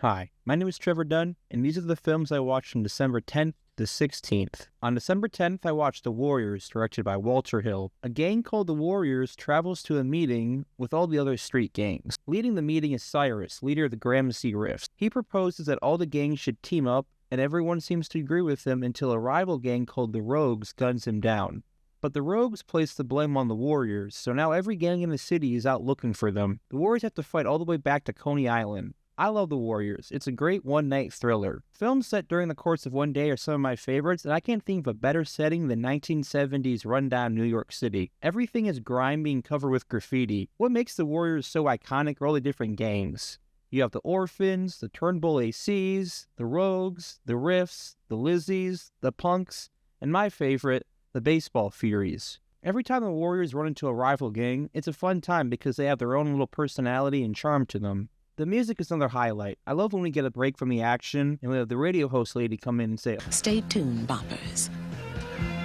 Hi, my name is Trevor Dunn, and these are the films I watched from December 10th to the 16th. On December 10th, I watched The Warriors, directed by Walter Hill. A gang called the Warriors travels to a meeting with all the other street gangs. Leading the meeting is Cyrus, leader of the Gramercy Rifts. He proposes that all the gangs should team up, and everyone seems to agree with him until a rival gang called the Rogues guns him down. But the Rogues place the blame on the Warriors, so now every gang in the city is out looking for them. The Warriors have to fight all the way back to Coney Island. I love The Warriors. It's a great one-night thriller. Films set during the course of one day are some of my favorites, and I can't think of a better setting than 1970s rundown New York City. Everything is grimy and covered with graffiti. What makes The Warriors so iconic are all the different gangs. You have the Orphans, the Turnbull ACs, the Rogues, the Riffs, the Lizzies, the Punks, and my favorite, the Baseball Furies. Every time the Warriors run into a rival gang, it's a fun time because they have their own little personality and charm to them. The music is another highlight. I love when we get a break from the action and we have the radio host lady come in and say, "Stay tuned, boppers.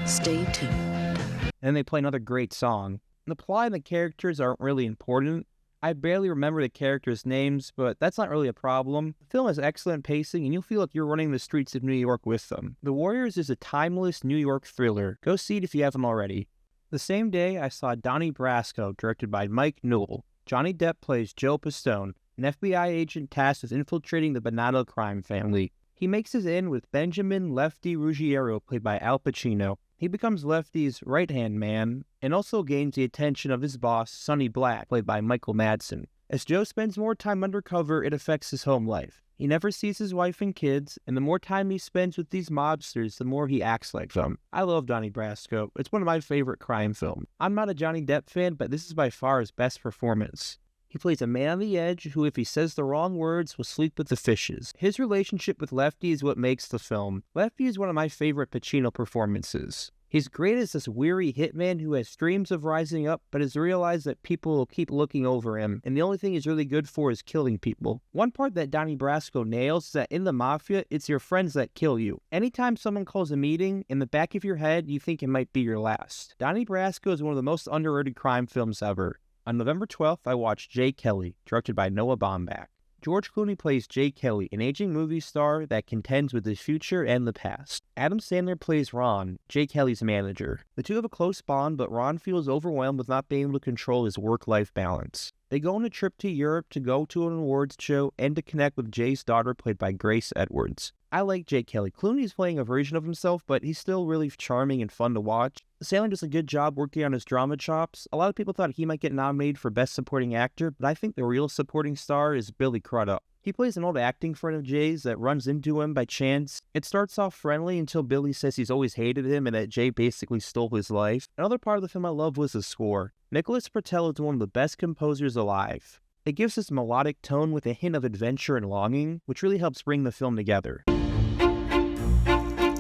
Stay tuned." And they play another great song. The plot and the characters aren't really important. I barely remember the characters' names, but that's not really a problem. The film has excellent pacing, and you'll feel like you're running the streets of New York with them. The Warriors is a timeless New York thriller. Go see it if you haven't already. The same day, I saw Donnie Brasco, directed by Mike Newell. Johnny Depp plays Joe Pistone, an FBI agent tasked with infiltrating the Bonato crime family. He makes his in with Benjamin Lefty Ruggiero, played by Al Pacino. He becomes Lefty's right-hand man, and also gains the attention of his boss, Sonny Black, played by Michael Madsen. As Joe spends more time undercover, it affects his home life. He never sees his wife and kids, and the more time he spends with these mobsters, the more he acts like them. I love Donnie Brasco. It's one of my favorite crime films. I'm not a Johnny Depp fan, but this is by far his best performance. He plays a man on the edge who, if he says the wrong words, will sleep with the fishes. His relationship with Lefty is what makes the film. Lefty is one of my favorite Pacino performances. He's great as this weary hitman who has dreams of rising up, but has realized that people will keep looking over him, and the only thing he's really good for is killing people. One part that Donnie Brasco nails is that in the Mafia, it's your friends that kill you. Anytime someone calls a meeting, in the back of your head, you think it might be your last. Donnie Brasco is one of the most underrated crime films ever. On November 12th, I watched Jay Kelly, directed by Noah Baumbach. George Clooney plays Jay Kelly, an aging movie star that contends with his future and the past. Adam Sandler plays Ron, Jay Kelly's manager. The two have a close bond, but Ron feels overwhelmed with not being able to control his work-life balance. They go on a trip to Europe to go to an awards show and to connect with Jay's daughter, played by Grace Edwards. I like Jay Kelly. Clooney's playing a version of himself, but he's still really charming and fun to watch. Sandler does a good job working on his drama chops. A lot of people thought he might get nominated for Best Supporting Actor, but I think the real supporting star is Billy Crudup. He plays an old acting friend of Jay's that runs into him by chance. It starts off friendly until Billy says he's always hated him and that Jay basically stole his life. Another part of the film I love was the score. Nicholas Britell is one of the best composers alive. It gives this melodic tone with a hint of adventure and longing, which really helps bring the film together.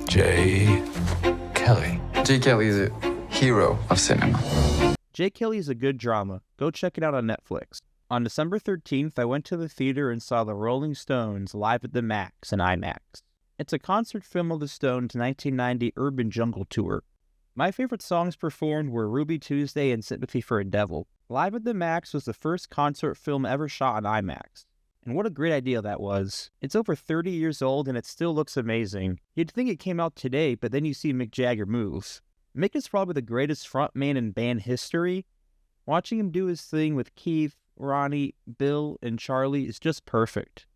Jay Kelly. Jay Kelly is a hero of cinema. Jay Kelly is a good drama. Go check it out on Netflix. On December 13th, I went to the theater and saw the Rolling Stones live at the Max in IMAX. It's a concert film of the Stones' 1990 Urban Jungle Tour. My favorite songs performed were Ruby Tuesday and Sympathy for a Devil. Live at the Max was the first concert film ever shot on IMAX. And what a great idea that was. It's over 30 years old and it still looks amazing. You'd think it came out today, but then you see Mick Jagger move. Mick is probably the greatest frontman in band history. Watching him do his thing with Keith, Ronnie, Bill, and Charlie is just perfect.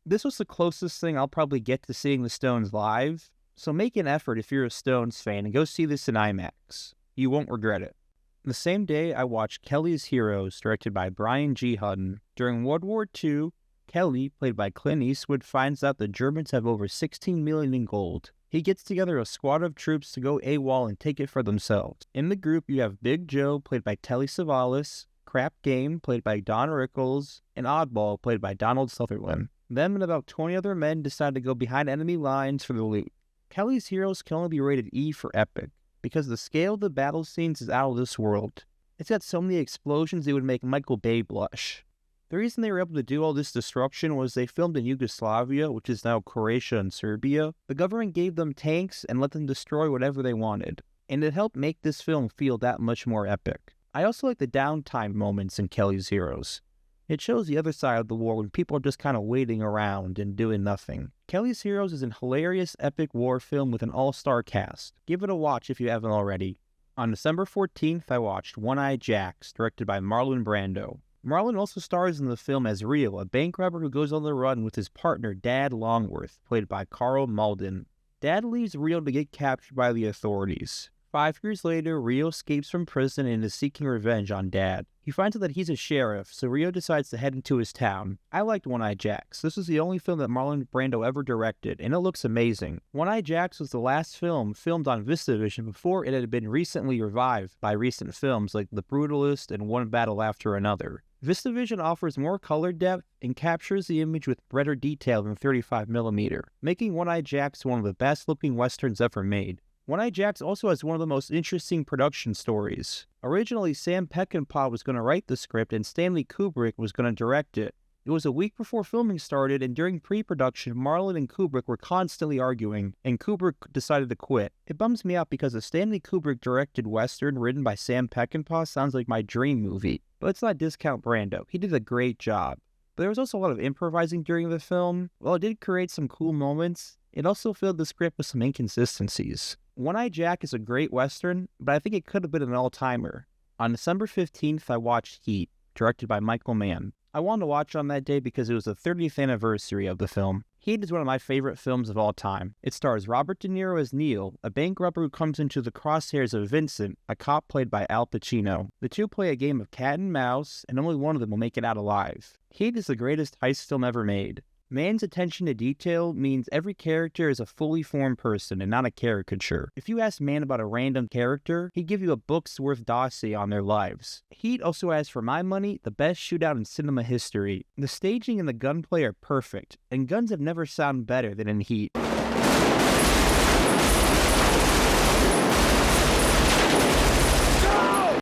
This was the closest thing I'll probably get to seeing the Stones live, so make an effort if you're a Stones fan and go see this in IMAX. You won't regret it. The same day, I watched Kelly's Heroes, directed by Brian G. Hutton. During World War II, Kelly, played by Clint Eastwood, finds out the Germans have over 16 million in gold. He gets together a squad of troops to go AWOL and take it for themselves. In the group, you have Big Joe, played by Telly Savalas, Crap Game, played by Don Rickles, and Oddball, played by Donald Sutherland. Them and about 20 other men decide to go behind enemy lines for the loot. Kelly's Heroes can only be rated E for epic, because the scale of the battle scenes is out of this world. It's got so many explosions it would make Michael Bay blush. The reason they were able to do all this destruction was they filmed in Yugoslavia, which is now Croatia and Serbia. The government gave them tanks and let them destroy whatever they wanted, and it helped make this film feel that much more epic. I also like the downtime moments in Kelly's Heroes. It shows the other side of the war when people are just kind of waiting around and doing nothing. Kelly's Heroes is a hilarious, epic war film with an all-star cast. Give it a watch if you haven't already. On December 14th, I watched One-Eyed Jacks, directed by Marlon Brando. Marlon also stars in the film as Rio, a bank robber who goes on the run with his partner Dad Longworth, played by Carl Malden. Dad leaves Rio to get captured by the authorities. 5 years later, Rio escapes from prison and is seeking revenge on Dad. He finds out that he's a sheriff, so Rio decides to head into his town. I liked One-Eyed Jacks. This was the only film that Marlon Brando ever directed, and it looks amazing. One-Eyed Jacks was the last film filmed on VistaVision before it had been recently revived by recent films like The Brutalist and One Battle After Another. VistaVision offers more color depth and captures the image with better detail than 35mm, making One-Eyed Jacks one of the best-looking westerns ever made. One-Eyed Jacks also has one of the most interesting production stories. Originally, Sam Peckinpah was going to write the script and Stanley Kubrick was going to direct it. It was a week before filming started, and during pre-production, Marlon and Kubrick were constantly arguing, and Kubrick decided to quit. It bums me out because a Stanley Kubrick directed western written by Sam Peckinpah sounds like my dream movie. But let's not discount Brando. He did a great job. But there was also a lot of improvising during the film. While it did create some cool moments, it also filled the script with some inconsistencies. One-Eyed Jack is a great western, but I think it could have been an all-timer. On December 15th, I watched Heat, directed by Michael Mann. I wanted to watch on that day because it was the 30th anniversary of the film. Heat is one of my favorite films of all time. It stars Robert De Niro as Neil, a bank robber who comes into the crosshairs of Vincent, a cop played by Al Pacino. The two play a game of cat and mouse, and only one of them will make it out alive. Heat is the greatest heist film ever made. Mann's attention to detail means every character is a fully formed person and not a caricature. If you ask Mann about a random character, he'd give you a book's worth dossier on their lives. Heat also has, for my money, the best shootout in cinema history. The staging and the gunplay are perfect, and guns have never sounded better than in Heat.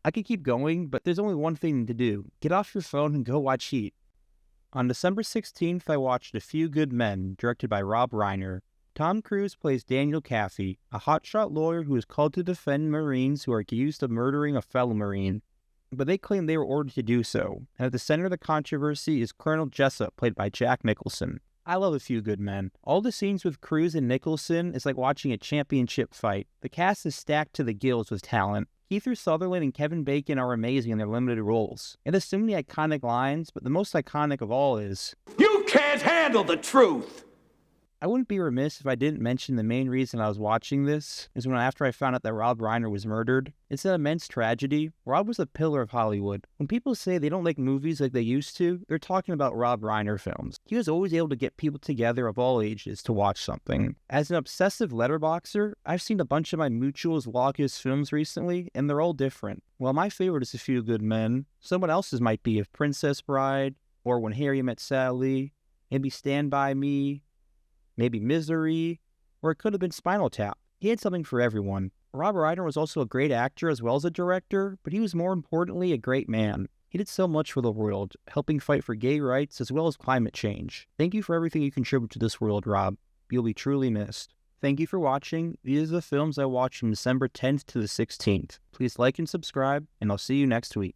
I could keep going, but there's only one thing to do. Get off your phone and go watch Heat. On December 16th, I watched A Few Good Men, directed by Rob Reiner. Tom Cruise plays Daniel Caffey, a hotshot lawyer who is called to defend Marines who are accused of murdering a fellow Marine. But they claim they were ordered to do so, and at the center of the controversy is Colonel Jessup, played by Jack Nicholson. I love A Few Good Men. All the scenes with Cruise and Nicholson is like watching a championship fight. The cast is stacked to the gills with talent. Kiefer Sutherland and Kevin Bacon are amazing in their limited roles. It has so many iconic lines, but the most iconic of all is, "You can't handle the truth!" I wouldn't be remiss if I didn't mention the main reason I was watching this is when after I found out that Rob Reiner was murdered. It's an immense tragedy. Rob was a pillar of Hollywood. When people say they don't like movies like they used to, they're talking about Rob Reiner films. He was always able to get people together of all ages to watch something. As an obsessive letterboxer, I've seen a bunch of my mutuals log his films recently, and they're all different. While my favorite is A Few Good Men, someone else's might be Of Princess Bride, or When Harry Met Sally, maybe Stand By Me, maybe Misery, or it could have been Spinal Tap. He had something for everyone. Rob Reiner was also a great actor as well as a director, but he was more importantly a great man. He did so much for the world, helping fight for gay rights as well as climate change. Thank you for everything you contribute to this world, Rob. You'll be truly missed. Thank you for watching. These are the films I watched from December 10th to the 16th. Please like and subscribe, and I'll see you next week.